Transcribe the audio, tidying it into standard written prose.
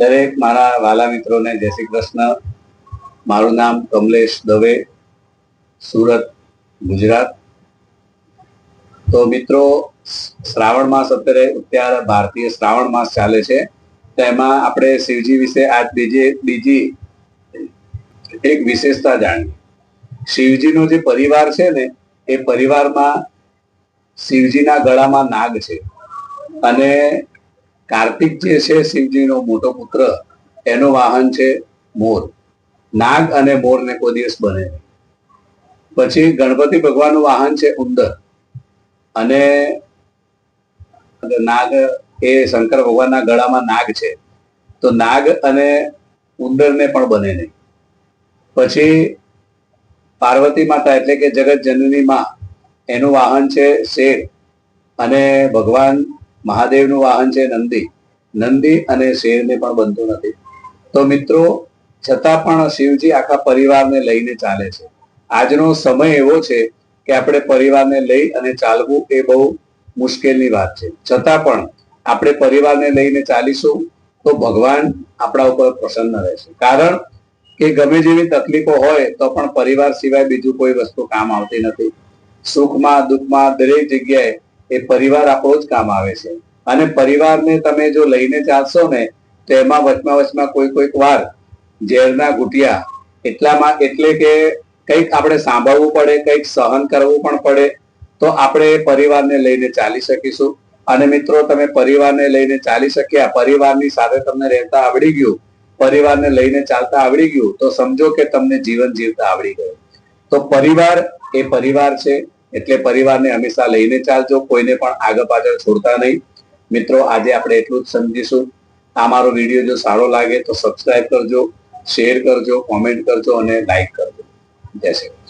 દરેક મારા વાલા મિત્રોને જય શ્રી કૃષ્ણ। મારું નામ કમલેશ દવે, સુરત, ગુજરાત। તો મિત્રો, શ્રાવણ માસ અત્યારે ભારતીય શ્રાવણ માસ ચાલે છે, તેમાં આપણે શિવજી વિશે આજ બીજી એક વિશેષતા જાણીએ। શિવજીનો જે પરિવાર છે ને, એ પરિવારમાં શિવજીના ગળામાં નાગ છે, અને કાર્તિક જે છે શિવજીનો મોટો પુત્ર, એનું વાહન છે મોર। નાગ અને મોર ને કોઈ દિવસ બને નહીં। પછી ગણપતિ ભગવાનનું વાહન છે ઉંદર, અને નાગ એ શંકર ભગવાનના ગળામાં નાગ છે, તો નાગ અને ઉંદર ને પણ બને નહીં। પછી પાર્વતી માતા એટલે કે જગત જનની માં, એનું વાહન છે શેર, અને ભગવાન મહાદેવનું વાહન છે નંદી। નંદી અને શેરને પણ બનતું નથી। તો મિત્રો, છતાં પણ શિવજી આખા પરિવારને લઈને ચાલે છે। આજનો સમય એવો છે કે આપણે પરિવારને લઈ અને ચાલવું એ બહુ મુશ્કેલની વાત છે, છતાં પણ આપણે પરિવારને લઈને ચાલીશું તો ભગવાન આપણા ઉપર પ્રસન્ન રહેશે। કારણ કે ગમે જેવી તકલીફો હોય તો પણ પરિવાર સિવાય બીજું કોઈ વસ્તુ કામ આવતી નથી। સુખમાં દુઃખમાં દરેક જગ્યાએ એ પરિવાર આપણો જ કામ આવે છે। અને પરિવારને તમે જો લઈને ચાલશો ને, તો એમાં વચમાં કોઈક વાર ઝેરના ઘૂંટિયા એટલે કે કંઈક આપણે સાંભળવું પડે, કંઈક સહન કરવું પણ પડે, તો આપણે પરિવારને લઈને ચાલી શકીશું। અને મિત્રો, તમે પરિવારને લઈને ચાલી શક્યા, પરિવારની સાથે તમને રહેતા આવડી ગયું, પરિવારને લઈને ચાલતા આવડી ગયું, તો સમજો કે તમને જીવન જીવતા આવડી ગયું। તો પરિવાર એ પરિવાર છે, એટલે પરિવારને હંમેશા લઈને ચાલજો, કોઈને પણ આગળ પાછળ છોડતા નહીં। મિત્રો, આજે આપણે એટલું જ સમજીશું। આ મારો વિડીયો જો સારો લાગે તો સબસ્ક્રાઇબ કરજો, શેર કરજો, કોમેન્ટ કરજો અને લાઈક કરજો। જય શ્રી કૃષ્ણ।